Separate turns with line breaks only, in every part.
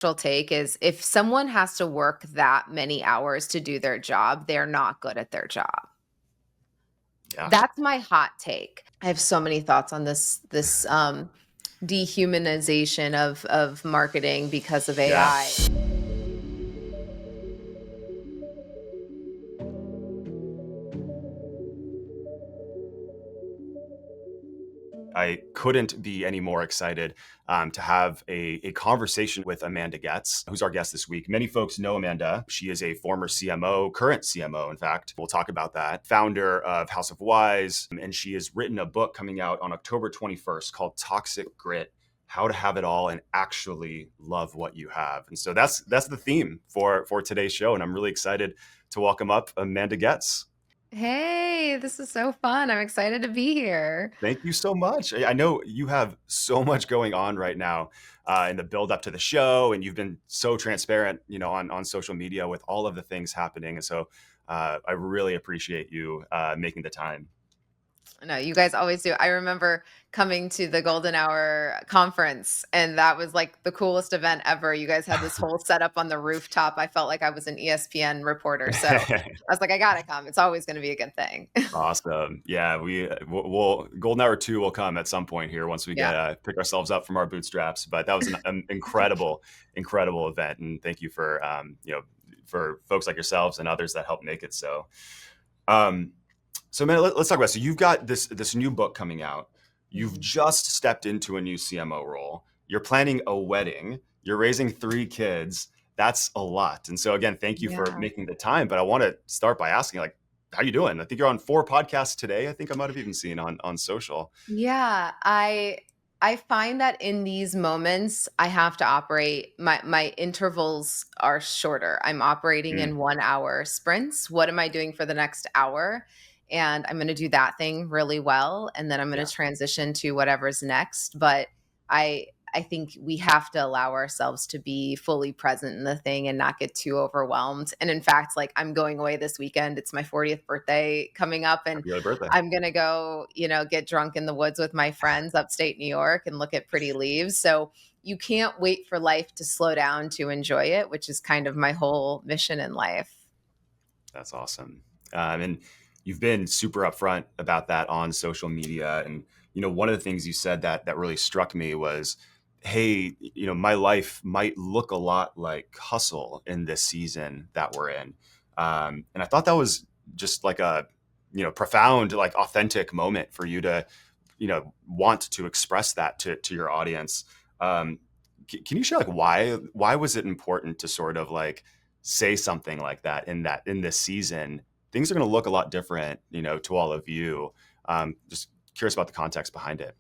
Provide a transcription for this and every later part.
take is if someone has to work that many hours to do their job, they're not good at their job.
Yeah.
That's my hot take. I have so many thoughts on this dehumanization of marketing because of
Yeah.
AI.
I couldn't be any more excited to have a conversation with Amanda Goetz, who's our guest this week. Many folks know Amanda. She is a former CMO, current CMO, in fact. We'll talk about that. Founder of House of Wise. And she has written a book coming out on October 21st called Toxic Grit: How to Have It All and Actually Love What You Have. And so that's the theme for today's show. And I'm really excited to welcome up Amanda Goetz.
Hey, this is so fun. I'm excited to be here.
Thank you so much. I know you have so much going on right now in the build up to the show, and you've been so transparent, on social media with all of the things happening. And so I really appreciate you making the time.
No, you guys always do. I remember coming to the Goldenhour conference, and that was like the coolest event ever. You guys had this whole setup on the rooftop. I felt like I was an ESPN reporter. So I was like, I gotta come. It's always going to be a good thing.
Awesome. Yeah, we'll Golden Hour 2 will come at some point here once we
Yeah.
get pick ourselves up from our bootstraps. But that was an incredible, incredible event, and thank you for for folks like yourselves and others that helped make it so. Um, So, man, let's talk about it. So you've got this new book coming out. You've
Mhm.
just stepped into a new CMO role. You're planning a wedding. You're raising 3 kids. That's a lot. And so, again, thank you for
Yeah.
making the time. But I want to start by asking, like, how you doing? I think you're on 4 podcasts today. I think I might have even seen on social.
Yeah, I find that in these moments I have to operate my intervals are shorter. I'm operating
Mm,
in 1 hour sprints. What am I doing for the next hour? And I'm going to do that thing really well, and then I'm going
yeah,
to transition to whatever's next. But I think we have to allow ourselves to be fully present in the thing and not get too overwhelmed. And in fact, like I'm going away this weekend. It's my 40th birthday coming up, and
happy early birthday.
I'm going to go, get drunk in the woods with my friends upstate New York and look at pretty leaves. So you can't wait for life to slow down to enjoy it, which is kind of my whole mission in life.
That's awesome. And you've been super upfront about that on social media. And, one of the things you said that really struck me was, hey, my life might look a lot like hustle in this season that we're in. And I thought that was just like a, profound, like authentic moment for you to, want to express that to your audience. Um, can you share like why was it important to sort of like say something like that in this season? Things are going to look a lot different, to all of you. Just curious about the context behind it.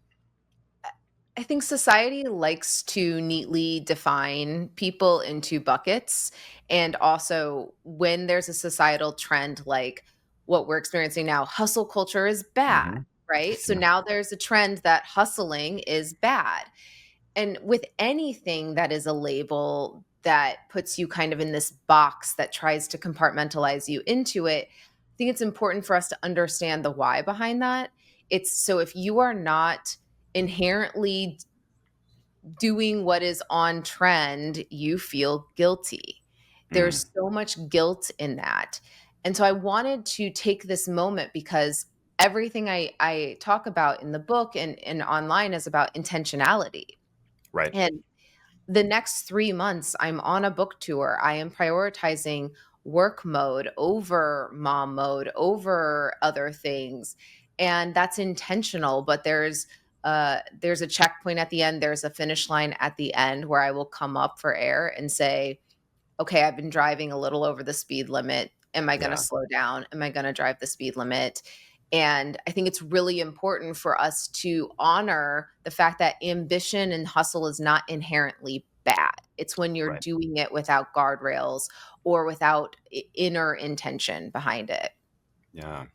I think society likes to neatly define people into buckets. And also, when there's a societal trend like what we're experiencing now, hustle culture is bad,
Hmm.
right? So
Yeah.
now there's a trend that hustling is bad. And with anything that is a label that puts you kind of in this box that tries to compartmentalize you into it, I think it's important for us to understand the why behind that. It's so if you are not inherently doing what is on trend, you feel guilty.
Mm,
There's so much guilt in that. And so I wanted to take this moment because everything I talk about in the book and online is about intentionality.
right.
And the next 3 months, I'm on a book tour. I am prioritizing work mode over mom mode over other things. And that's intentional, but there's a checkpoint at the end, there's a finish line at the end where I will come up for air and say, okay, I've been driving a little over the speed limit. Am I going to
Yeah.
slow down? Am I going to drive the speed limit? And I think it's really important for us to honor the fact that ambition and hustle is not inherently bad. It's when you're
Right.
doing it without guardrails or without inner intention behind it.
Yeah.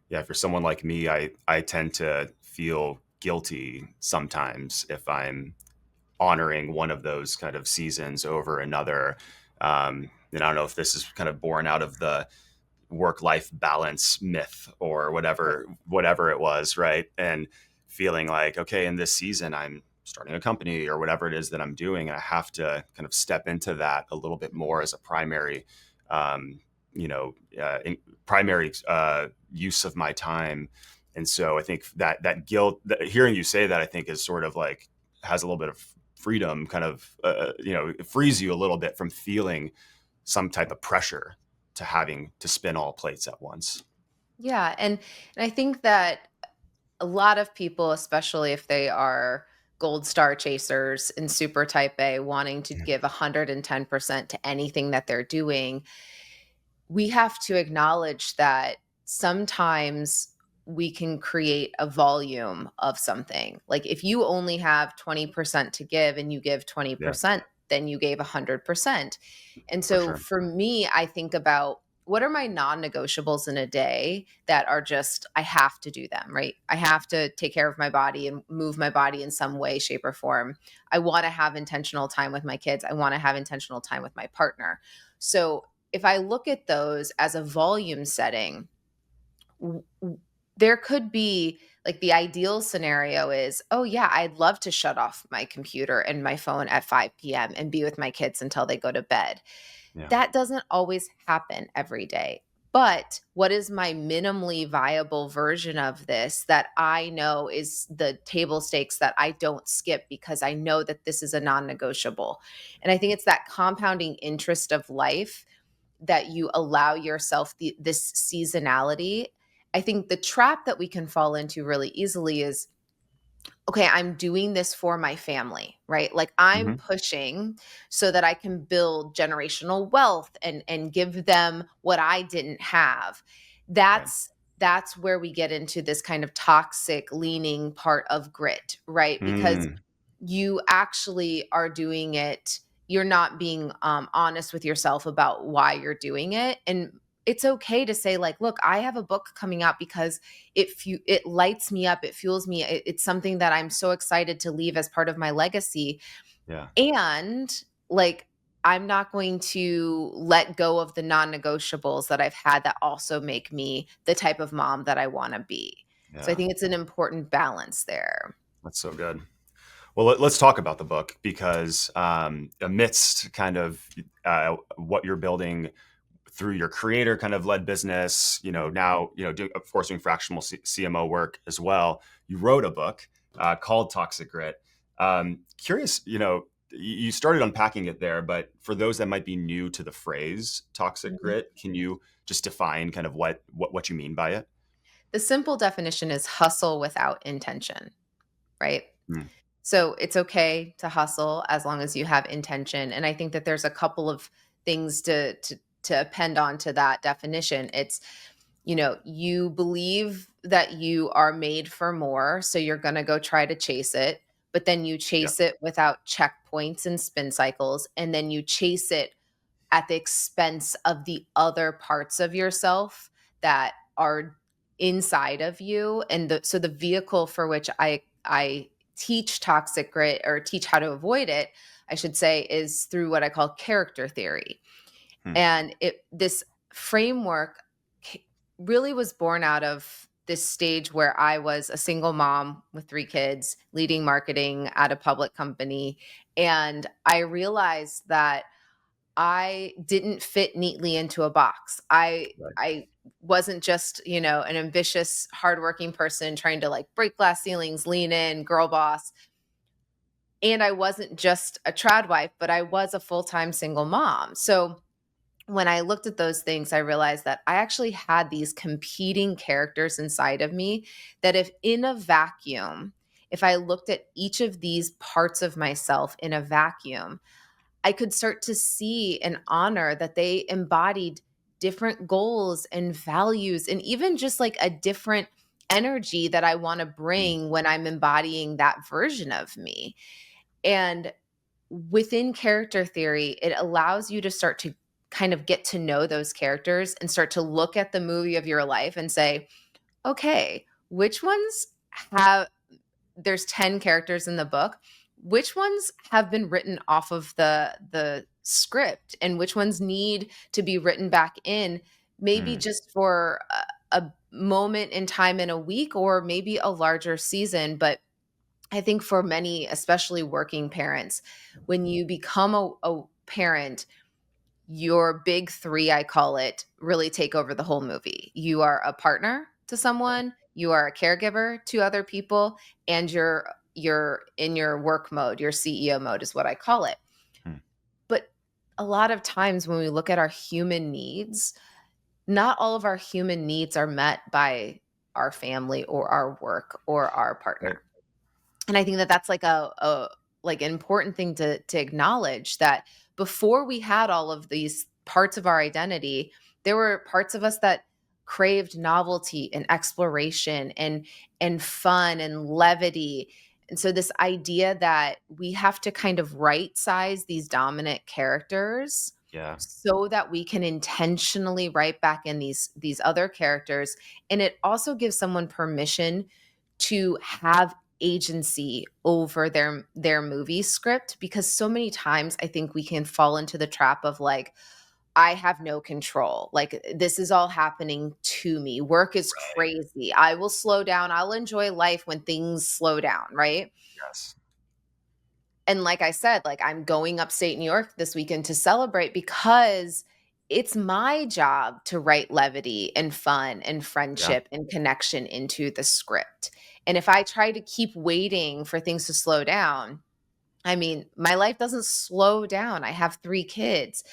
Yeah. For someone like me, I tend to feel guilty sometimes if I'm honoring one of those kind of seasons over another. And I don't know if this is kind of born out of the work-life balance myth or whatever it was, right? And feeling like, okay, in this season, starting a company or whatever it is that I'm doing. And I have to kind of step into that a little bit more as a primary, um, you know, primary use of my time. And so I think that guilt, hearing you say that, I think is sort of like has a little bit of freedom, kind of, it frees you a little bit from feeling some type of pressure to having to spin all plates at once.
Yeah, and I think that a lot of people, especially if they are gold star chasers and super type A, wanting to
Yeah.
give 110% to anything that they're doing, we have to acknowledge that sometimes we can create a volume of something. Like if you only have 20% to give and you give
Yeah,
20%, then you gave 100%. And
for
so
sure.
for me, I think about what are my non negotiables in a day that are just, I have to do them, right? I have to take care of my body and move my body in some way, shape, or form. I want to have intentional time with my kids. I want to have intentional time with my partner. So if I look at those as a volume setting, there could be like the ideal scenario is, oh, yeah, I'd love to shut off my computer and my phone at 5 p.m. and be with my kids until they go to bed.
Yeah.
That doesn't always happen every day. But what is my minimally viable version of this that I know is the table stakes that I don't skip because I know that this is a non negotiable? And I think it's that compounding interest of life that you allow yourself this seasonality. I think the trap that we can fall into really easily is, okay, I'm doing this for my family, right? Like I'm
Hmm.
pushing so that I can build generational wealth and give them what I didn't have.
Right.
That's where we get into this kind of toxic leaning part of grit, right? Because
Mm,
you actually are doing it, you're not being honest with yourself about why you're doing it. And it's okay to say like, look, I have a book coming out because it lights me up, it fuels me, it's something that I'm so excited to leave as part of my legacy.
yeah.
And like, I'm not going to let go of the non-negotiables that I've had that also make me the type of mom that I want to be. So I
Yeah.
think it's an important balance there.
That's so good. Well, let's talk about the book because amidst kind of what you're building through your creator kind of led business, now, of course, doing fractional CMO work as well. You wrote a book called Toxic Grit. Curious, you started unpacking it there, but for those that might be new to the phrase toxic
Mhm.
grit, can you just define kind of what you mean by it?
The simple definition is hustle without intention, right?
Mm,
So it's okay to hustle as long as you have intention. And I think that there's a couple of things to append on to that definition. It's, you believe that you are made for more, so you're going to go try to chase it, but then you
yeah.
chase it without checkpoints and spin cycles, and then you chase it at the expense of the other parts of yourself that are inside of you. And so the vehicle for which I teach toxic grit, or teach how to avoid it, I should say, is through what I call character theory.
Hmm.
And this framework really was born out of this stage where I was a single mom with 3 kids, leading marketing at a public company. And I realized that I didn't fit neatly into a box.
Right.
I wasn't just, an ambitious, hardworking person trying to like break glass ceilings, lean in, girl boss. And I wasn't just a trad wife, but I was a full-time single mom. So when I looked at those things, I realized that I actually had these competing characters inside of me that if in a vacuum, if I looked at each of these parts of myself in a vacuum, I could start to see and honor that they embodied different goals and values, and even just like a different energy that I want to
Hmm.
bring when I'm embodying that version of me. And within character theory, it allows you to start to kind of get to know those characters and start to look at the movie of your life and say, okay, which ones have, there's 10 characters in the book, which ones have been written off of the script and which ones need to be written back in, maybe
Hmm.
just for a moment in time in a week or maybe a larger season. But I think for many, especially working parents, when you become a parent, your big three, I call it, really take over the whole movie. You are a partner to someone, you are a caregiver to other people, and you're in your work mode, your CEO mode is what I call it.
Hmm.
But a lot of times when we look at our human needs, not all of our human needs are met by our family or our work or our
Right.
partner. And I think that that's like a like an important thing to acknowledge, that before we had all of these parts of our identity, there were parts of us that craved novelty and exploration and fun and levity. And so this idea that we have to kind of right size these dominant characters
Yeah.
so that we can intentionally write back in these other characters. And it also gives someone permission to have agency over their movie script, because so many times I think we can fall into the trap of like, I have no control. Like, this is all happening to me. Work is
Right.
crazy. I will slow down. I'll enjoy life when things slow down, right?
Yes.
And like I said, like, I'm going upstate New York this weekend to celebrate because it's my job to write levity and fun and
Yeah.
friendship and connection into the script. And if I try to keep waiting for things to slow down, I mean, my life doesn't slow down. I have 3 kids.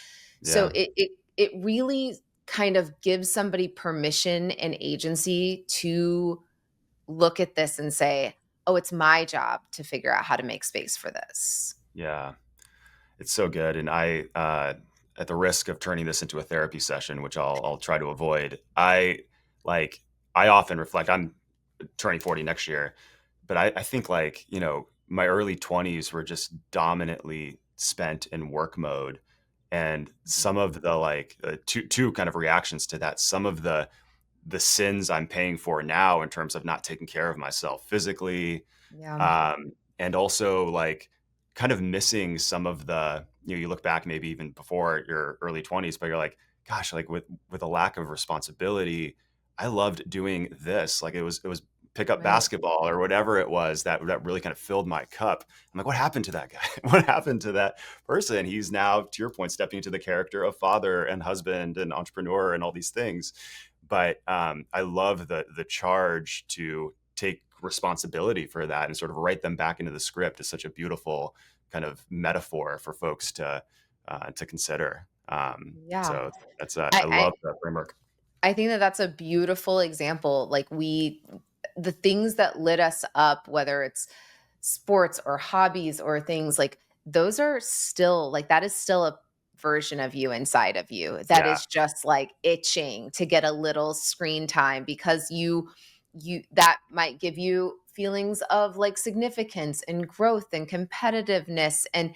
So
Yeah.
it really kind of gives somebody permission and agency to look at this and say, "Oh, it's my job to figure out how to make space for this."
Yeah. It's so good, and at the risk of turning this into a therapy session, which I'll try to avoid, like, I often reflect. I'm turning 40 next year, but I think, like, my early 20s were just dominantly spent in work mode, and some of the, like, two kind of reactions to that. Some of the sins I'm paying for now in terms of not taking care of myself physically,
Yeah.
and also, like, kind of missing some of the, you look back maybe even before your early 20s, but you're like, gosh, like, with a lack of responsibility, I loved doing this. Like, it was pick up
Right.
basketball or whatever it was that really kind of filled my cup. I'm like, what happened to that guy? What happened to that person? He's now, to your point, stepping into the character of father and husband and entrepreneur and all these things. But I love the charge to take responsibility for that and sort of write them back into the script is such a beautiful kind of metaphor for folks to consider.
Yeah.
So that's
I
I
I
love that framework.
I think that that's a beautiful example. Like, the things that lit us up, whether it's sports or hobbies or things like, those are still like, that is still a version of you inside of you that
Yeah,
is just like itching to get a little screen time, because you that might give you feelings of like significance and growth and competitiveness and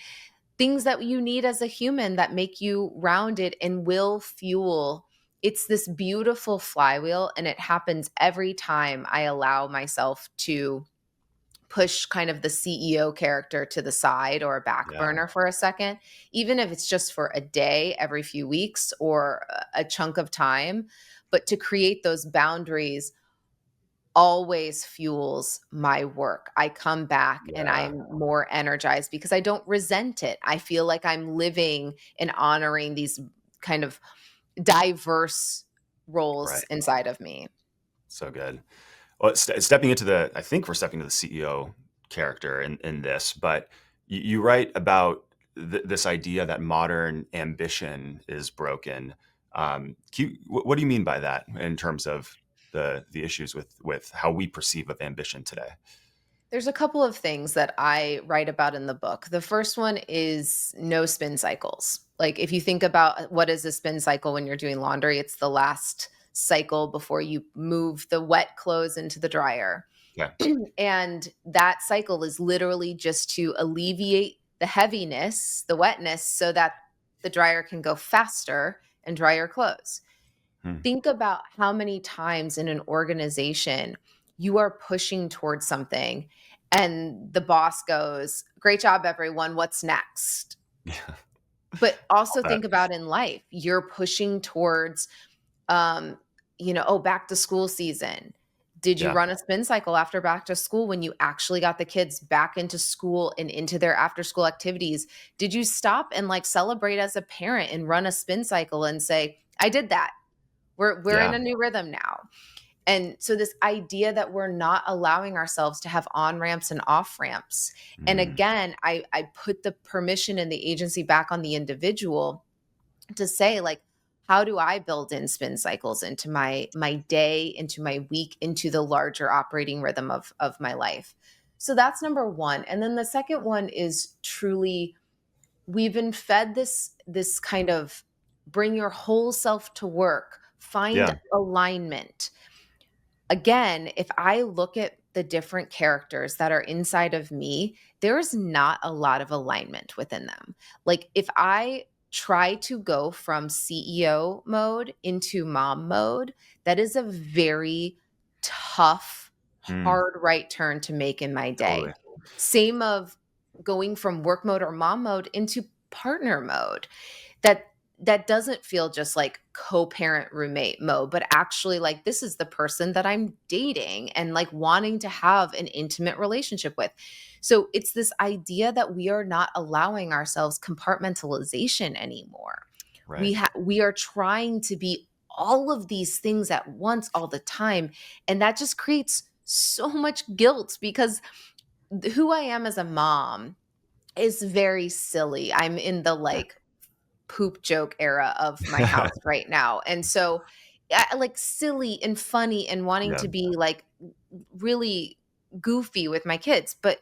things that you need as a human that make you rounded and will fuel. It's this beautiful flywheel, and it happens every time I allow myself to push kind of the CEO character to the side or a back
yeah,
burner for a second, even if it's just for a day every few weeks or a chunk of time. But to create those boundaries always fuels my work. I come back and
yeah.
I'm more energized because I don't resent it. I feel like I'm living and honoring these kind of diverse roles
Right.
inside of me.
So good. Well, stepping into the, I think we're stepping into the CEO character in this, but you write about this idea that modern ambition is broken. What do you mean by that in terms of the issues with how we perceive of ambition today?
There's a couple of things that I write about in the book. The first one is no spin cycles. Like, if you think about what is a spin cycle when you're doing laundry, it's the last cycle before you move the wet clothes into the dryer.
Yeah.
And that cycle is literally just to alleviate the heaviness, the wetness, so that the dryer can go faster and dry your clothes.
Hmm.
Think about how many times in an organization you are pushing towards something and the boss goes, "Great job, everyone. What's next?"
Yeah.
But
All
also
that.
think about in life, you're pushing towards, um, oh, back to school season. Did you
Yeah.
run a spin cycle after back to school when you actually got the kids back into school and into their after school activities? Did you stop and like celebrate as a parent and run a spin cycle and say, I did that. We're in
Yeah.
a new rhythm now. And so this idea that we're not allowing ourselves to have on ramps and off ramps. And
Mm.
again, I put the permission and the agency back on the individual to say, like, how do I build in spin cycles into my day, into my week, into the larger operating rhythm of my life? So that's number one. And then the second one is truly, we've been fed this kind of bring your whole self to work, find
Yeah.
alignment. Again, if I look at the different characters that are inside of me, there's not a lot of alignment within them. Like if I try to go from CEO mode into mom mode, that is a very tough,
Mm.
hard right turn to make in my
Totally.
day. Same of going from work mode or mom mode into partner mode. That doesn't feel just like co-parent roommate mode, but actually like this is the person that I'm dating and like wanting to have an intimate relationship with. So it's this idea that we are not allowing ourselves compartmentalization anymore.
Right.
We are trying to be all of these things at once all the time, and that just creates so much guilt because who I am as a mom is very silly. I'm in the like poop joke era of my house right now. And so I like silly and funny and wanting
Yeah.
to be like really goofy with my kids, but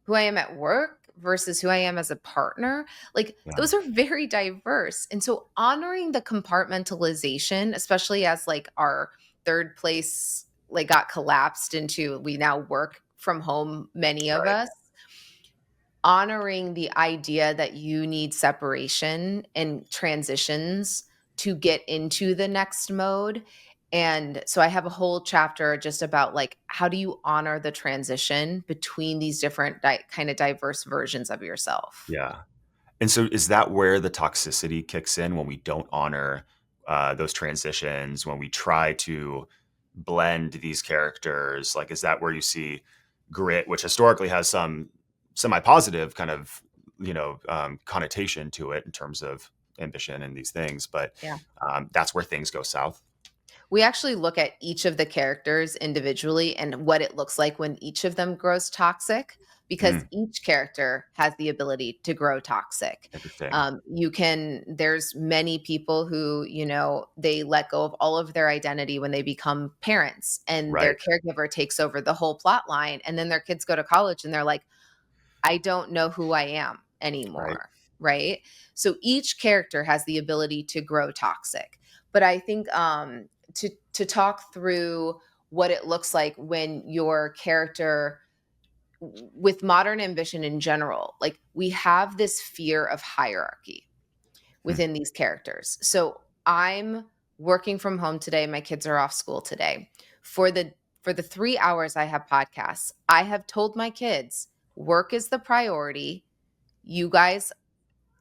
who I am at work versus who I am as a partner, like
Yeah.
those are very diverse. And so honoring the compartmentalization, especially as like our third place like got collapsed into we now work from home, many of
Right.
us, honoring the idea that you need separation and transitions to get into the next mode. And so I have a whole chapter just about like how do you honor the transition between these different kind of diverse versions of yourself.
Yeah. And so is that where the toxicity kicks in when we don't honor those transitions, when we try to blend these characters? Like, is that where you see grit, which historically has some semi-positive kind of, connotation to it in terms of ambition and these things, but
Yeah.
that's where things go south?
We actually look at each of the characters individually and what it looks like when each of them grows toxic, because
Mm,
each character has the ability to grow toxic.
interesting.
There's many people who, they let go of all of their identity when they become parents and their
Right.
caregiver takes over the whole plot line. And then their kids go to college and they're like, I don't know who I am
Right.
anymore. Right. So each character has the ability to grow toxic. But I think to talk through what it looks like when your character with modern ambition in general, like we have this fear of hierarchy
Mm,
within these characters. So I'm working from home today. My kids are off school today. For the 3 hours I have podcasts, I have told my kids work is the priority. You guys,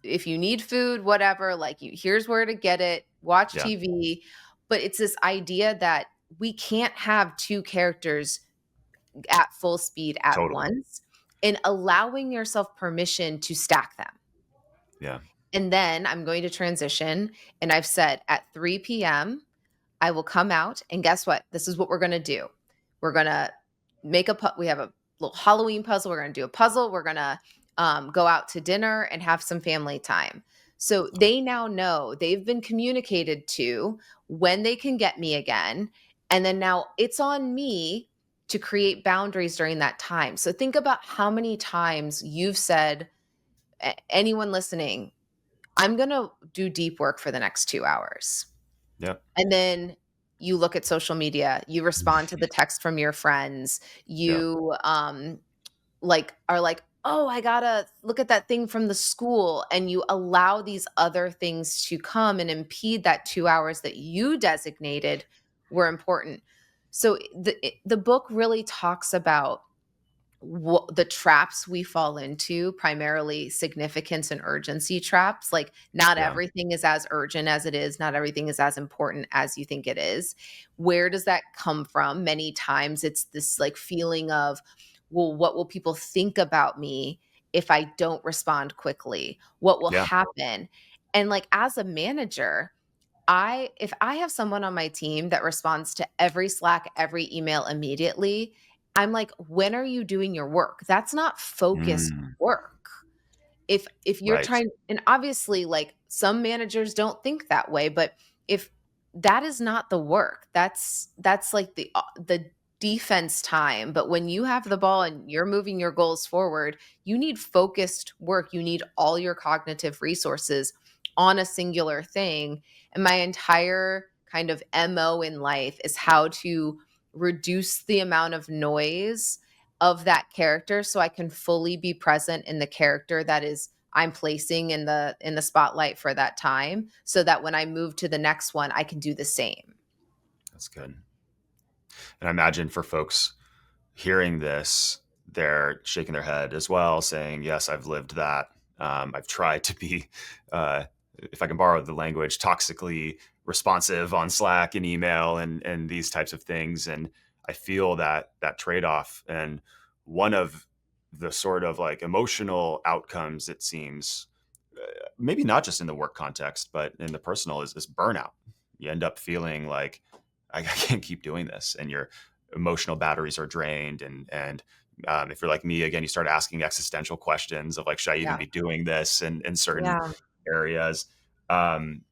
if you need food, whatever, like here's where to get it, watch
yeah,
TV. But it's this idea that we can't have two characters at full speed at
totally.
once and allowing yourself permission to stack them.
Yeah.
And then I'm going to transition. And I've said at 3 p.m., I will come out. And guess what? This is what we're going to do. We're going to we have a little Halloween puzzle. We're going to do a puzzle. We're going to go out to dinner and have some family time. So they now know they've been communicated to when they can get me again. And then now it's on me to create boundaries during that time. So think about how many times you've said, anyone listening, I'm going to do deep work for the next 2 hours.
Yeah.
And then you look at social media, you respond to the text from your friends,
Yeah.
you like are like, "Oh, I got to look at that thing from the school." And you allow these other things to come and impede that 2 hours that you designated were important. So the book really talks about the traps we fall into, primarily significance and urgency traps. Like, not
Yeah.
everything is as urgent as it is, not everything is as important as you think it is. Where does that come from? Many times it's this like feeling of, well, what will people think about me if I don't respond quickly? What will
Yeah.
happen? And like, as a manager, if I have someone on my team that responds to every Slack, every email immediately, I'm like, "When are you doing your work?" That's not focused
Mm,
work. If you're
right.
trying, and obviously, like, some managers don't think that way, but if that is not the work, that's like the defense time. But when you have the ball and you're moving your goals forward, you need focused work. You need all your cognitive resources on a singular thing. And my entire kind of MO in life is how to reduce the amount of noise of that character so I can fully be present in the character that is I'm placing in the spotlight for that time, so that when I move to the next one, I can do the same.
That's good. And I imagine for folks hearing this, they're shaking their head as well, saying, "Yes, I've lived that. I've tried to be, uh, if I can borrow the language, toxically responsive on Slack and email and these types of things." And I feel that trade off. And one of the sort of like emotional outcomes, it seems, maybe not just in the work context, but in the personal, is burnout. You end up feeling like I can't keep doing this, and your emotional batteries are drained. And if you're like me, again, you start asking existential questions of like, should I even
Yeah.
be doing this? And in certain
Yeah.
areas, um,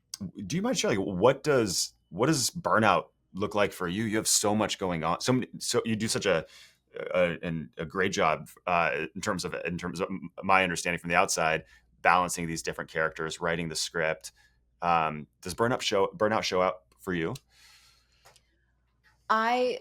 do you mind sharing like, what does burnout look like for you? You have so much going on. So you do such a great job in terms of my understanding from the outside, balancing these different characters, writing the script. Does burnout show up for you?
I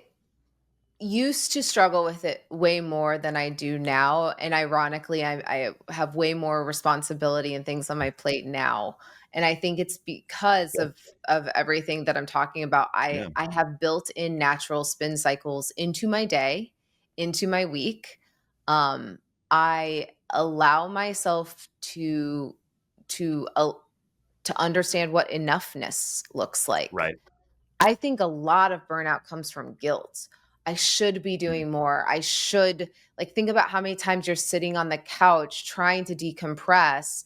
used to struggle with it way more than I do now, and ironically, I have way more responsibility and things on my plate now, and I think it's because
Yeah.
of everything that I'm talking about.
Yeah.
I have built in natural spin cycles into my day, into my week. Um, I allow myself to uh, to understand what enoughness looks like.
Right.
I think a lot of burnout comes from guilt. I should be
Mm.
doing more. I should, like, think about how many times you're sitting on the couch trying to decompress,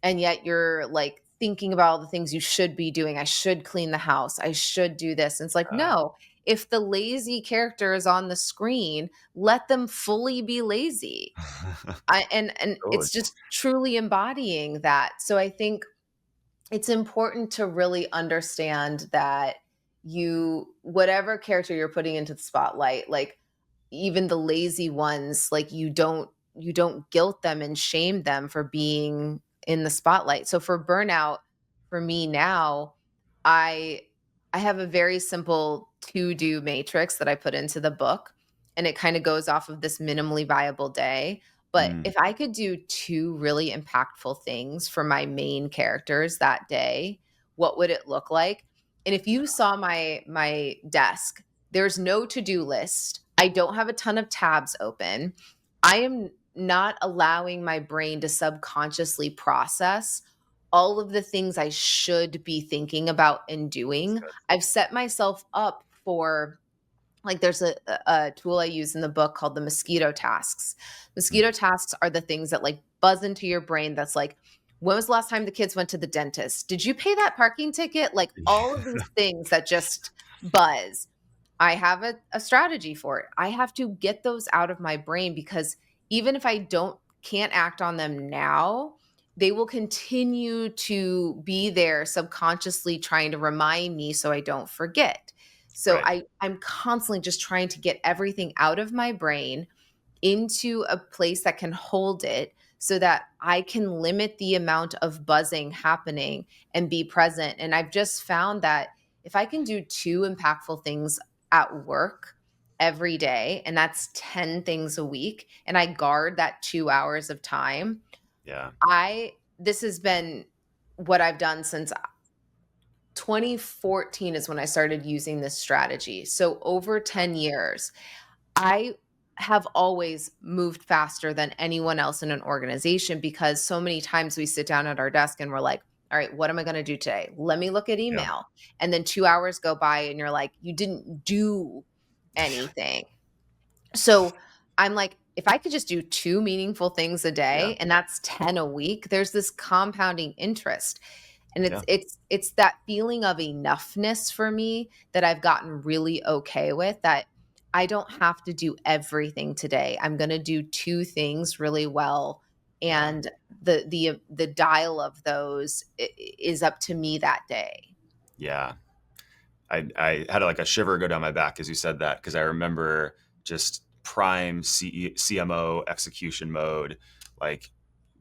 and yet you're like thinking about all the things you should be doing. I should clean the house. I should do this. And it's like,
Uh,
no, if the lazy character is on the screen, let them fully be lazy. And
Totally.
it's just truly embodying that. So I think it's important to really understand that whatever character you're putting into the spotlight, like, even the lazy ones, like, you don't guilt them and shame them for being in the spotlight. So for burnout, for me now, I I have a very simple to-do matrix that I put into the book, and it kind of goes off of this minimally viable day. But
Mm,
if I could do two really impactful things for my main characters that day, what would it look like? And if you saw my desk, there's no to-do list. I don't have a ton of tabs open. I am not allowing my brain to subconsciously process all of the things I should be thinking about and
that's
doing.
good.
I've set myself up for, like, there's a tool I use in the book called the mosquito tasks. Mosquito
Mm.
tasks are the things that like buzz into your brain that's like, when was the last time the kids went to the dentist? Did you pay that parking ticket? Like, all of these things that just buzz. I have a strategy for it. I have to get those out of my brain, because even if I can't act on them now, they will continue to be there subconsciously trying to remind me so I don't forget. So
Right.
I'm constantly just trying to get everything out of my brain into a place that can hold it, so that I can limit the amount of buzzing happening and be present. And I've just found that if I can do two impactful things at work every day, and that's 10 things a week, and I guard that 2 hours of time,
Yeah.
this has been what I've done since 2014 is when I started using this strategy. So over 10 years, I have always moved faster than anyone else in an organization, because so many times we sit down at our desk and we're like, all right, what am I going to do today? Let me look at
Yeah.
email. And then 2 hours go by and you're like, you didn't do anything. So I'm like, if I could just do two meaningful things a
Yeah.
day and that's 10 a week, there's this compounding interest. And it's
Yeah.
it's it's that feeling of enoughness for me that I've gotten really okay with, that I don't have to do everything today. I'm going to do two things really well,
Yeah.
and the dial of those is up to me that day.
Yeah. I had like a shiver go down my back as you said that, because I remember just prime CMO execution mode. Like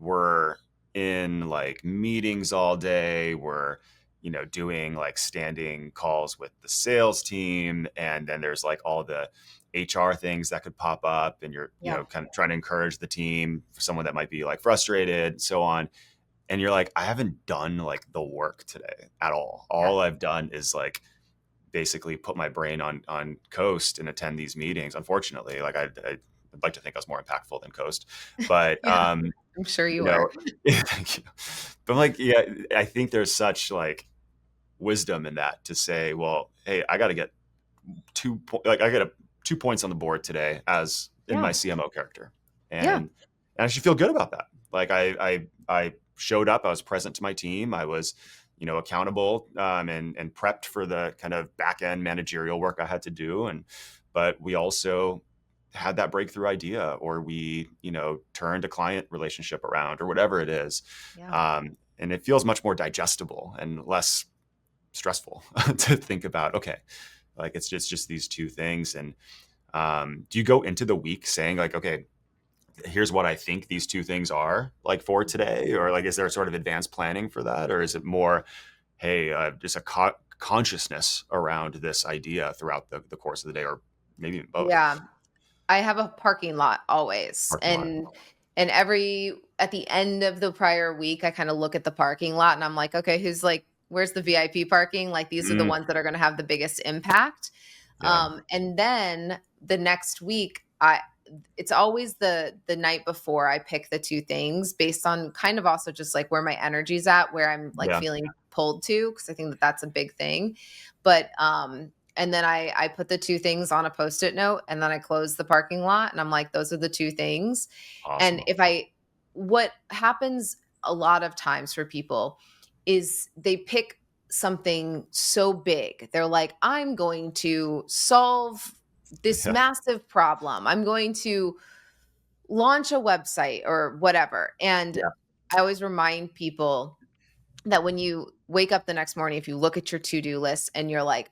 we're in like meetings all day. We're, doing like standing calls with the sales team. And then there's like all the HR things that could pop up, and you're,
Yeah.
kind of trying to encourage the team for someone that might be like frustrated, so on. And you're like, I haven't done like the work today at all.
Yeah.
All I've done is like basically put my brain on Coast and attend these meetings. Unfortunately, like I'd like to think I was more impactful than Coast, but
Yeah. I'm sure
you
you
know,
were.
thank you. But I'm like, yeah, I think there's such like wisdom in that to say, well, hey, I got to get like I got 2 points on the board today as in my
Yeah.
CMO character,
Yeah.
and I should feel good about that. Like I showed up, I was present to my team, I was accountable, and prepped for the kind of back end managerial work I had to do, but we also had that breakthrough idea, or we turned a client relationship around, or whatever it is,
Yeah.
and it feels much more digestible and less stressful to think about. Okay, like it's just these two things. And do you go into the week saying like, okay, here's what I think these two things are like for today, or like is there sort of advanced planning for that, or is it more, hey, just a consciousness around this idea throughout the course of the day, or maybe even both?
Yeah. I have a parking lot always.
Parking lot.
And every at the end of the prior week, I kind of look at the parking lot and I'm like, okay, who's like, where's the VIP parking? Like these are the
Mm,
ones that are going to have the biggest impact.
yeah.
And then the next week, I it's always the night before I pick the two things based on kind of also just like where my energy's at, where I'm like
Yeah.
feeling pulled to, because I think that that's a big thing. But and then I put the two things on a post-it note, and then I close the parking lot and I'm like, those are the two things. And
Awesome.
if I what happens a lot of times for people is they pick something so big. They're like, I'm going to solve this
Yeah.
massive problem. I'm going to launch a website or whatever. And
Yeah.
I always remind people that when you wake up the next morning, if you look at your to-do list and you're like,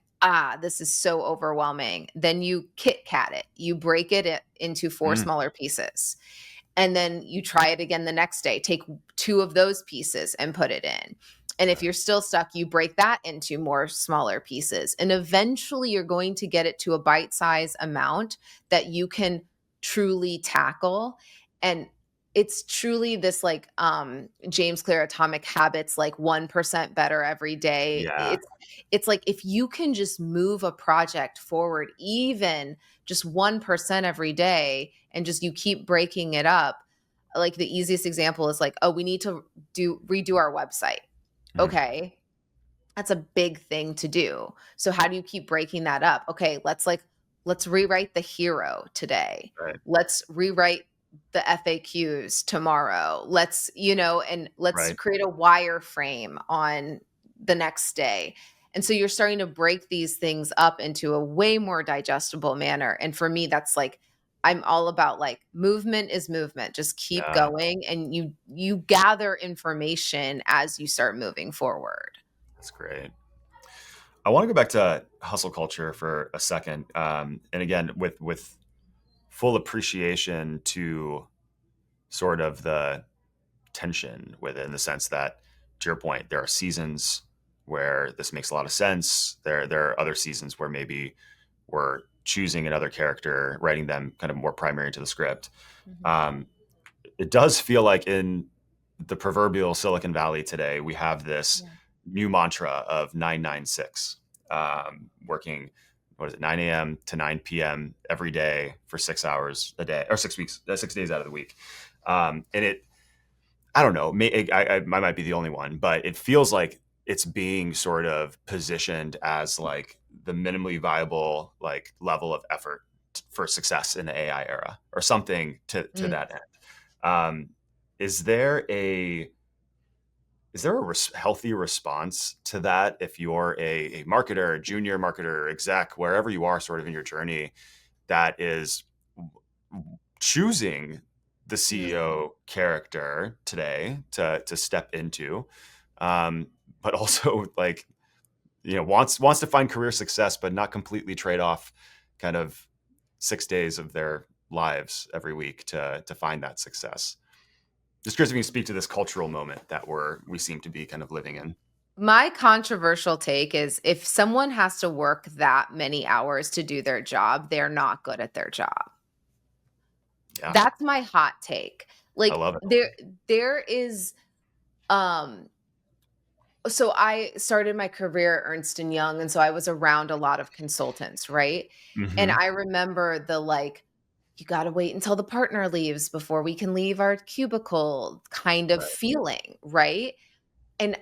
this is so overwhelming, then you Kit Kat it. You break it into four
Mm,
smaller pieces. And then you try it again the next day. Take two of those pieces and put it in. And if
right.
you're still stuck, you break that into more smaller pieces. And eventually you're going to get it to a bite size amount that you can truly tackle. And it's truly this like James Clear Atomic Habits, like 1% better every day.
Yeah.
It's like if you can just move a project forward, even just 1% every day, and just you keep breaking it up. Like the easiest example is like, oh, we need to redo our website.
Mm,
Okay, that's a big thing to do. So how do you keep breaking that up? Okay, let's rewrite the hero today.
right.
Let's rewrite the FAQs tomorrow. And let's
Right.
create a wireframe on the next day. And so you're starting to break these things up into a way more digestible manner. And for me, that's like I'm all about like movement is movement. Just keep
Yeah.
going, and you gather information as you start moving forward.
That's great. I want to go back to hustle culture for a second, and again with full appreciation to sort of the tension with it, in the sense that, to your point, there are seasons where this makes a lot of sense. There are other seasons where maybe we're choosing another character, writing them kind of more primary to the script.
Mhm.
Um, it does feel like in the proverbial Silicon Valley today, we have this
Yeah.
new mantra of 996, working what is it, 9 a.m. to 9 p.m. every day for 6 hours a day, or 6 weeks, 6 days out of the week. And it, I don't know, I might be the only one, but it feels like it's being sort of positioned as like the minimally viable like level of effort for success in the AI era or something to
Mm.
that end. Um, is there a healthy response to that if you're a marketer, a junior marketer, exec, wherever you are sort of in your journey, that is choosing the
Mm.
CEO character today to step into, but also like wants to find career success, but not completely trade off kind of 6 days of their lives every week to find that success. Just curious if you can speak to this cultural moment that we seem to be kind of living in.
My controversial take is if someone has to work that many hours to do their job, they're not good at their job.
Yeah,
That's my hot take.
I
Like
love it.
there is um so I started my career at Ernst and Young, and so I was around a lot of consultants, right? And
Hmm.
I remember the like, you got to wait until the partner leaves before we can leave our cubicle kind of
Right.
feeling, right? And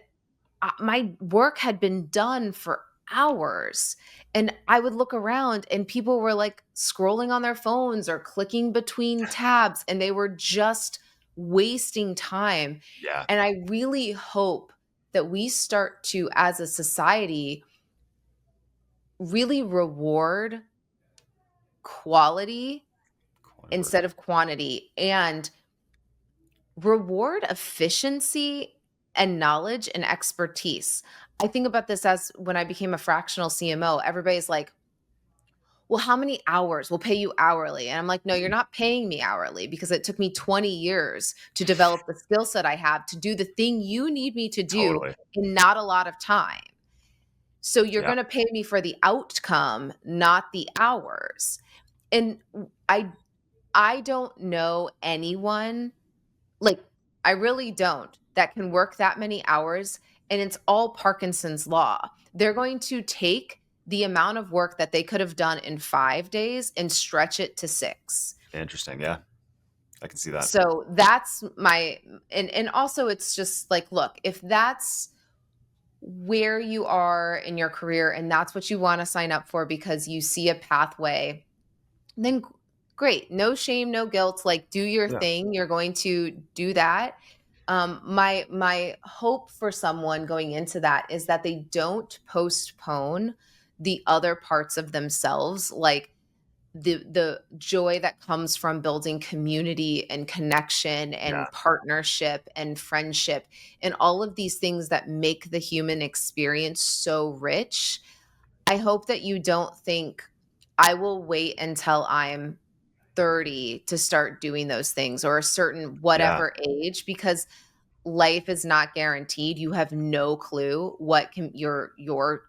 my work had been done for hours. And I would look around and people were like scrolling on their phones or clicking between tabs and they were just wasting time.
Yeah,
And I really hope that we start to, as a society, really reward quality instead of quantity and reward efficiency and knowledge and expertise. I think about this as when I became a fractional CMO, everybody's like, well, how many hours? We'll pay you hourly. And I'm like, no, you're not paying me hourly because it took me 20 years to develop the skill set I have to do the thing you need me to do
totally.
in not a lot of time. So you're
Yeah,
going to pay me for the outcome, not the hours. And I I don't know anyone, like, I really don't, that can work that many hours, and it's all Parkinson's law. They're going to take the amount of work that they could have done in 5 days and stretch it to 6.
interesting. Yeah, I can see that.
So that's my, and also it's just like, look, if that's where you are in your career and that's what you wanna sign up for because you see a pathway, then great. No shame, no guilt. Like do your
Yeah,
thing. You're going to do that. My hope for someone going into that is that they don't postpone the other parts of themselves, like the joy that comes from building community and connection
yeah,
and partnership and friendship and all of these things that make the human experience so rich. I hope that you don't think I will wait until I'm 30 to start doing those things or a certain
yeah,
whatever age because life is not guaranteed. You have no clue what can your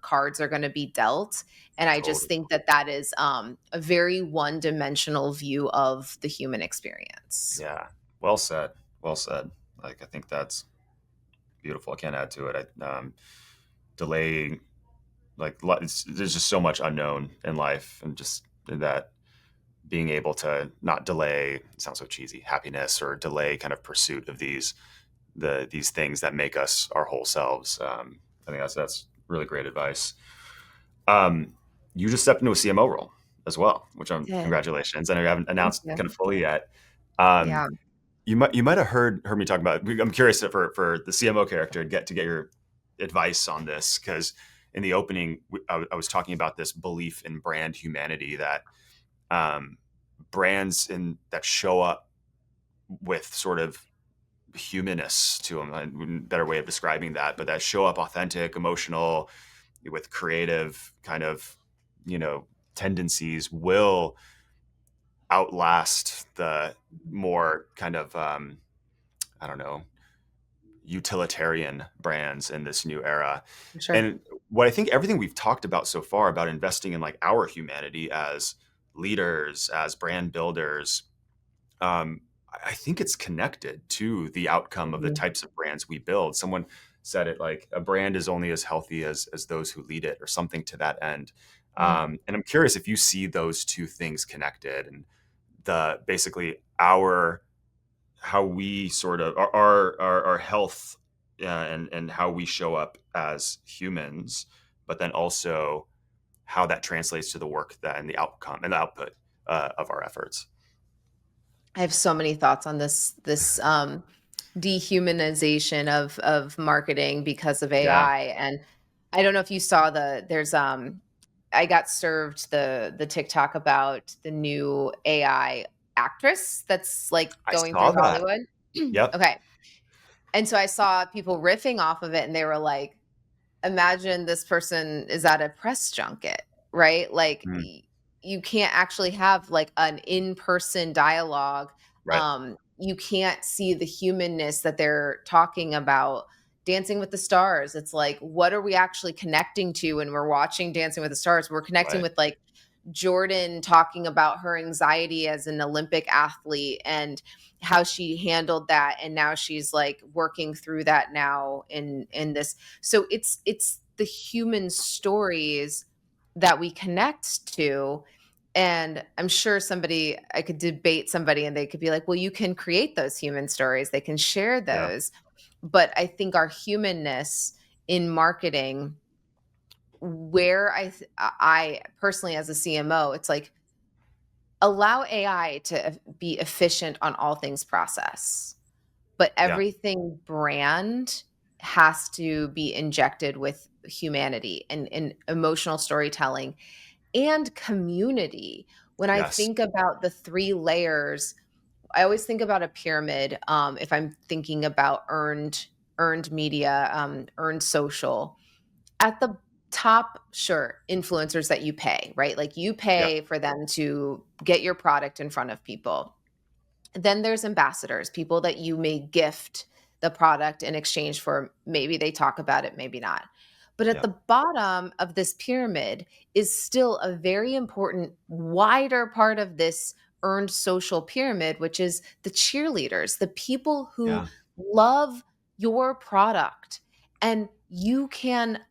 cards are going to be dealt. And I just
totally.
think that that is a very one-dimensional view of the human experience.
Yeah, well said. Well said. Like I think that's beautiful. I can't add to it. Delay, there's just so much unknown in life, and just that being able to not delay, it sounds so cheesy, happiness or delay kind of pursuit of these things that make us our whole selves. I think that's really great advice. Um, you just stepped into a CMO role as well, which I'm
Yeah.
congratulations. I know you haven't
Thank
announced
you.
kind of fully yet. Um,
Yeah.
you might have heard me talk about. I'm curious for the CMO character to get your advice on this, because in the opening I was talking about this belief in brand humanity, that um, brands that show up with sort of humanness to them, a better way of describing that, but that show up authentic, emotional, with creative kind of you know tendencies, will outlast the more kind of I don't know, utilitarian brands in this new era.
Sure.
And what I think everything we've talked about so far about investing in like our humanity as leaders, as brand builders, um, I think it's connected to the outcome of the
Mhm.
types of brands we build. Someone said it like a brand is only as healthy as those who lead it, or something to that end.
Mhm.
And I'm curious if you see those two things connected, and the basically our how we sort of our health, and how we show up as humans, but then also how that translates to the work that and the outcome and the output of our efforts.
I have so many thoughts on this dehumanization of marketing because of
Yeah,
AI. And I don't know if you saw there's I got served the TikTok about the new AI actress that's like
I
going
saw
through
that.
Hollywood.
Yep.
Okay. And so I saw people riffing off of it and they were like, imagine this person is at a press junket, right? Like
Mm,
you can't actually have like an in-person dialogue.
right.
You can't see the humanness that they're talking about. Dancing with the Stars. It's like, what are we actually connecting to when we're watching Dancing with the Stars? We're connecting
Right.
with like Jordan talking about her anxiety as an Olympic athlete and how she handled that, and now she's like working through that now in this. So it's the human stories that we connect to. And I'm sure somebody, I could debate somebody and they could be like, well, you can create those human stories, they can share
Yeah.
those. But I think our humanness in marketing, where I personally as a CMO, it's like allow AI to be efficient on all things process, but
Yeah.
everything brand has to be injected with humanity and emotional storytelling and community. When I
Yes.
think about the three layers, I always think about a pyramid. If I'm thinking about earned media, earned social, at the top, sure, influencers that you pay, right? Like you
Yeah.
pay for them to get your product in front of people. Then there's ambassadors, people that you may gift the product in exchange for, maybe they talk about it, maybe not. But at
Yeah.
the bottom of this pyramid is still a very important, wider part of this earned social pyramid, which is the cheerleaders, the people who
Yeah.
love your product. And you can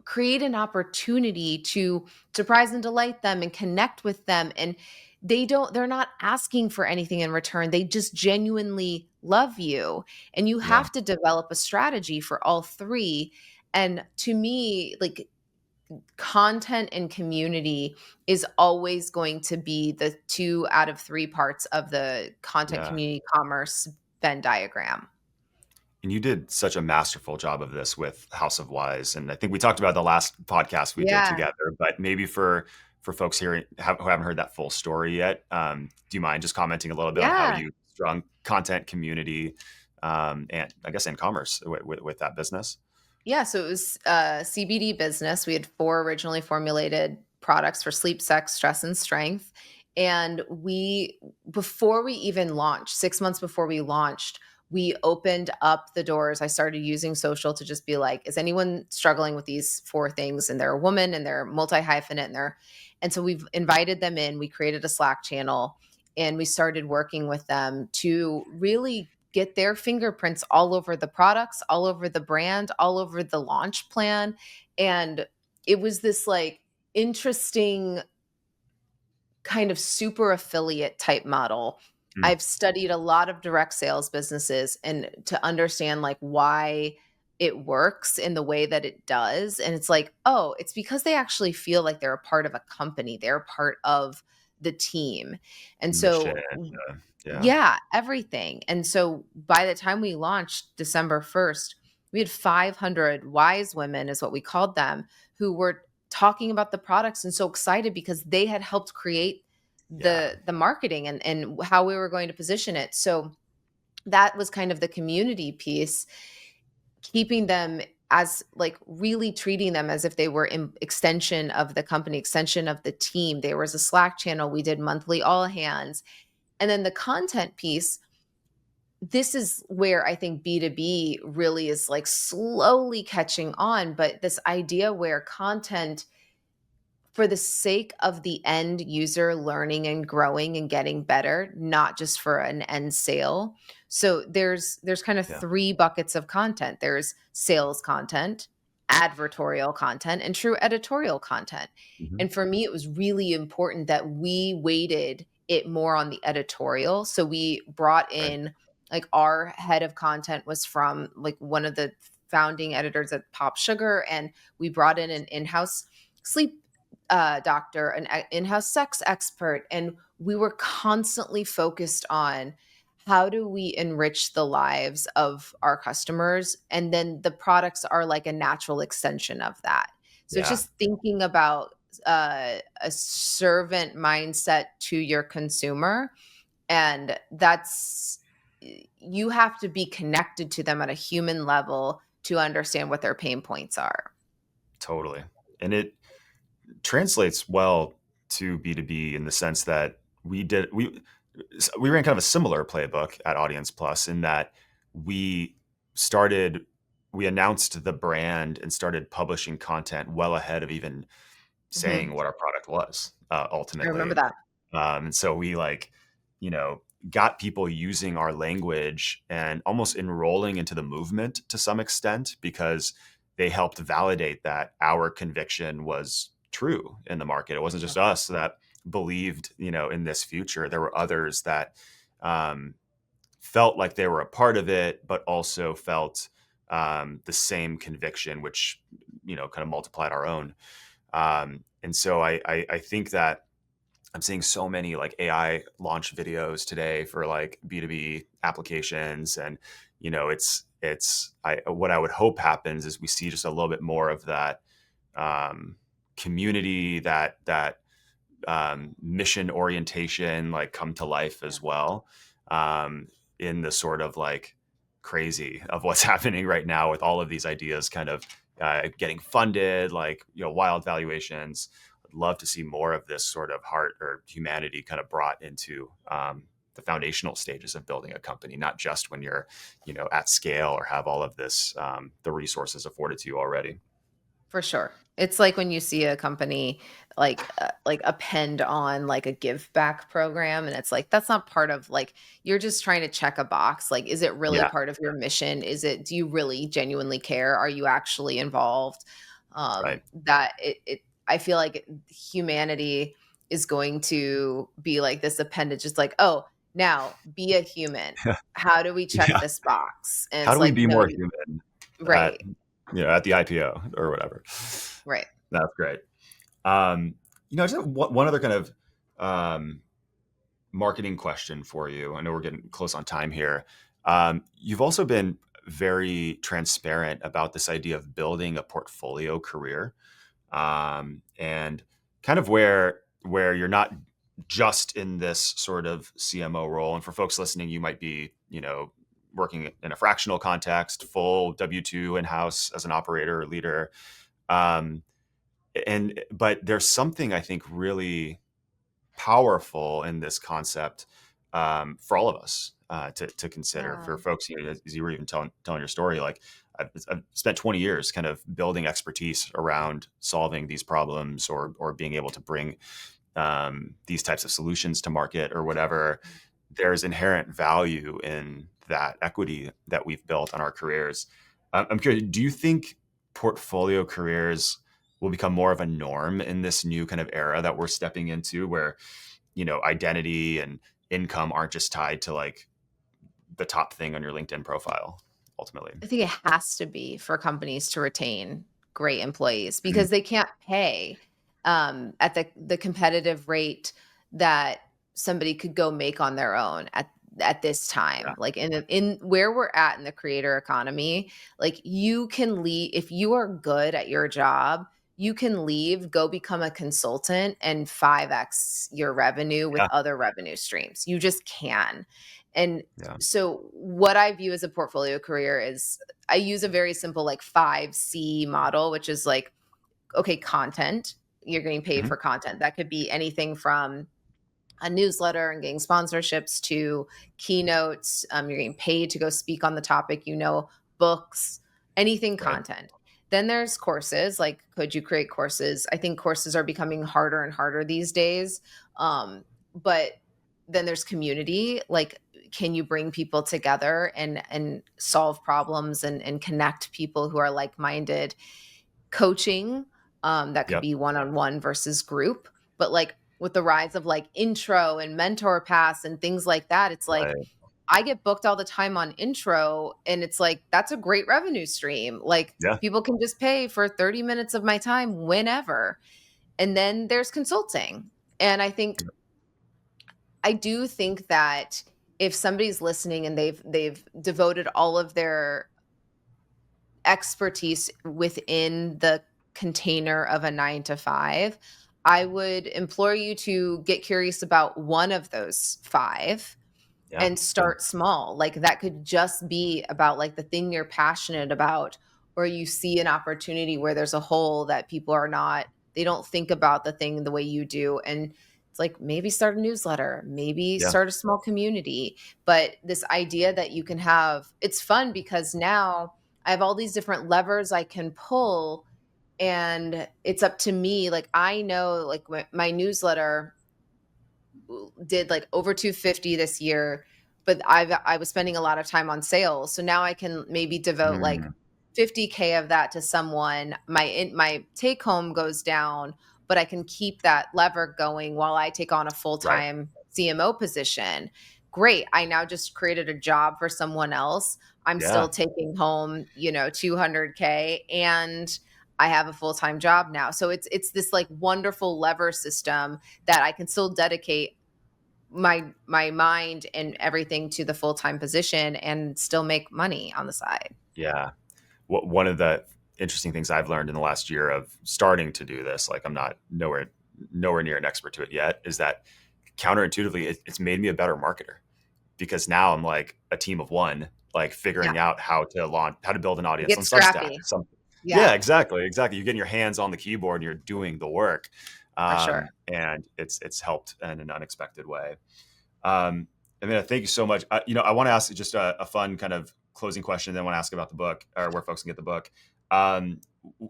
create an opportunity to surprise and delight them and connect with them, and they're not asking for anything in return, they just genuinely love you. And you
Yeah.
have to develop a strategy for all three. And to me, like, content and community is always going to be the two out of three parts of the content
Yeah.
community commerce Venn diagram.
And you did such a masterful job of this with House of Wise, and I think we talked about the last podcast we did
Yeah.
together. But maybe for folks here who haven't heard that full story yet, do you mind just commenting a little bit on how
Yeah.
you strung content, community, and I guess in commerce with that business?
Yeah, so it was a CBD business. We had four originally formulated products for sleep, sex, stress, and strength. And before we even launched, 6 months before we launched, we opened up the doors. I started using social to just be like, is anyone struggling with these four things? And they're a woman and they're multi hyphenate and so we've invited them in. We created a Slack channel and we started working with them to really get their fingerprints all over the products, all over the brand, all over the launch plan. And it was this like interesting kind of super affiliate type model.
Mm,
I've studied a lot of direct sales businesses and to understand like why it works in the way that it does. And it's like, oh, it's because they actually feel like they're a part of a company, they're a part of the team. And
mission.
so
Yeah.
yeah, everything. And so by the time we launched December 1st, we had 500 wise women, is what we called them, who were talking about the products and so excited because they had helped create
Yeah.
the marketing and how we were going to position it. So that was kind of the community piece, keeping them as like really treating them as if they were an extension of the company, extension of the team. There was a Slack channel. We did monthly all hands. And then the content piece, this is where I think B2B really is like slowly catching on. But this idea where content, for the sake of the end user learning and growing and getting better, not just for an end sale. So there's kind of
Yeah.
three buckets of content. There's sales content, advertorial content and true editorial content.
Mhm.
And for me, it was really important that we weighted it more on the editorial. So we brought
Right.
in, like, our head of content was from like one of the founding editors at Pop Sugar, and we brought in an in-house sleep doctor, an in-house sex expert, and we were constantly focused on how do we enrich the lives of our customers, and then the products are like a natural extension of that. So it's
Yeah,
just thinking about a servant mindset to your consumer, and that's, you have to be connected to them at a human level to understand what their pain points are.
totally. And it translates well to B2B in the sense that we ran kind of a similar playbook at Audience Plus in that we started we announced the brand and started publishing content well ahead of even saying
Mhm.
what our product was,
I remember
ultimately.
that.
And so we like, you know, got people using our language and almost enrolling into the movement to some extent because they helped validate that our conviction was true in the market. It wasn't just us that believed, in this future. There were others that um, felt like they were a part of it, but also felt the same conviction, which, kind of multiplied our own. And so I think that I'm seeing so many like AI launch videos today for like B2B applications. And, what I would hope happens is we see just a little bit more of that um, community, that mission orientation, like come to life
Yeah,
as well, in the sort of like crazy of what's happening right now with all of these ideas kind of getting funded, like, wild valuations. I'd love to see more of this sort of heart or humanity kind of brought into the foundational stages of building a company, not just when you're, at scale or have all of this, the resources afforded to you already.
for sure. It's like when you see a company like append on like a give back program, and it's like that's not part of, like, you're just trying to check a box. Like, is it really
Yeah.
part of your mission? Do you really genuinely care? Are you actually involved?
Right.
That it I feel like humanity is going to be like this appendage. Just like, oh, now be a human. How do we check
Yeah.
this box? And
How
it's
do we
like,
be
no,
more
you
human at
right,
at the IPO or whatever?
right.
That's great. Um, I just have one other kind of um, marketing question for you. I know we're getting close on time here. You've also been very transparent about this idea of building a portfolio career, and kind of where you're not just in this sort of CMO role. And for folks listening, you might be, working in a fractional context, full W-2 in-house as an operator or leader. Um, but there's something I think really powerful in this concept, for all of us to consider.
Yeah.
For folks, as you were even telling your story, like I've spent 20 years kind of building expertise around solving these problems or being able to bring these types of solutions to market or whatever. There's inherent value in that equity that we've built on our careers. I'm curious, do you think portfolio careers will become more of a norm in this new kind of era that we're stepping into where, identity and income aren't just tied to like the top thing on your LinkedIn profile ultimately?
I think it has to be for companies to retain great employees,
Mhm.
because they can't pay at the competitive rate that somebody could go make on their own at this
Yeah.
time. Like in where we're at in the creator economy, like, you can leave if you are good at your job. You can leave, go become a consultant, and 5x your revenue with
Yeah.
other revenue streams. You just can. And
Yeah.
so what I view as a portfolio career is, I use a very simple like 5C model, which is like, okay, content. You're getting paid
Mhm.
for content. That could be anything from a newsletter and getting sponsorships to keynotes. You're getting paid to go speak on the topic, books, anything
Right.
content. Then there's courses. Like, could you create courses? I think courses are becoming harder and harder these days. But then there's community. Like, can you bring people together and solve problems and connect people who are like minded? coaching, that could
Yep.
be one-on-one versus group. But like with the rise of like intro and mentor pass and things like that, it's like
Right.
I get booked all the time on intro, and it's like that's a great revenue stream. Like
Yeah.
people can just pay for 30 minutes of my time whenever. And then there's consulting. And I do think that if somebody's listening and they've devoted all of their expertise within the container of a 9 to 5, I would implore you to get curious about one of those 5
Yeah.
and start small. Like that could just be about like the thing you're passionate about, or you see an opportunity where there's a hole that people are not, they don't think about the thing the way you do. And it's like maybe start a newsletter, maybe
Yeah.
start a small community. But this idea that you can have, it's fun because now I have all these different levers I can pull, and it's up to me. Like I know like my newsletter did like over 250 this year, but I was spending a lot of time on sales. So now I can maybe devote like
Mm,
50K of that to someone. My take home goes down, but I can keep that lever going while I take on a
right.
full-time CMO position. Great. I now just created a job for someone else. I'm
Yeah.
still taking home, 200K, and I have a full-time job now. So it's this like wonderful lever system that I can still dedicate my mind and everything to the full-time position and still make money on the side.
Yeah. One of the interesting things I've learned in the last year of starting to do this, like I'm not nowhere near an expert to it yet, is that counterintuitively, it's made me a better marketer because now I'm like a team of one, like
Yeah.
figuring out how to build an
You
audience
get
on Substack.
scrappy.
Yeah,
Yeah,
exactly, exactly. You're getting your hands on the keyboard and you're doing the work,
for sure.
and it's helped in an unexpected way. Amanda, thank you so much. I want to ask just a fun kind of closing question. Then I want to ask about the book or where folks can get the book. Um,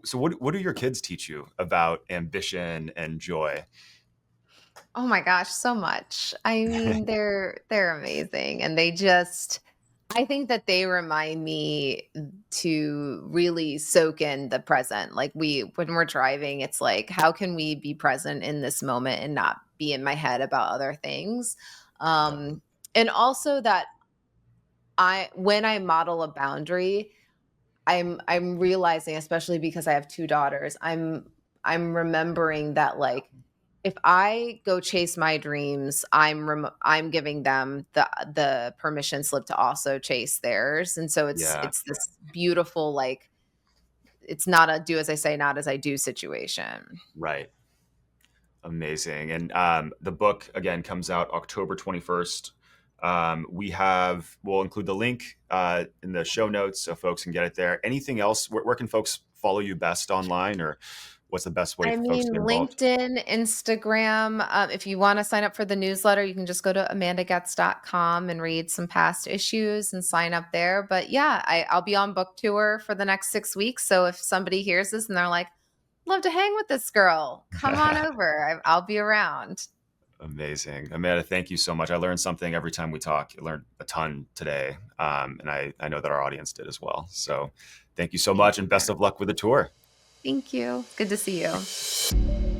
so, what do your kids teach you about ambition and joy?
Oh my gosh, so much. I mean, they're amazing, and they just, I think that they remind me to really soak in the present. Like when we're driving, it's like how can we be present in this moment and not be in my head about other things?
Yeah,
Um and also that I when I model a boundary, I'm realizing, especially because I have 2 daughters, I'm remembering that, like, if I go chase my dreams, I'm giving them the permission slip to also chase theirs, and so
yeah,
it's this beautiful, like, it's not a do as I say, not as I do situation.
right. Amazing. And the book again comes out October 21st. We'll include the link in the show notes so folks can get it there. Anything else? Where can folks follow you best online, or what's the best way
I
for folks
mean,
to get involved?
LinkedIn, Instagram. If you want to sign up for the newsletter, you can just go to amandagoetz.com and read some past issues and sign up there. But yeah, I'll be on book tour for the next 6 weeks. So if somebody hears this and they're like, love to hang with this girl, come on over. I'll be around.
Amazing. Amanda, thank you so much. I learned something every time we talk. I learned a ton today. And I know that our audience did as well. So thank you so
Thank
much and best
you.
of luck with the tour.
Thank you. Good to see you.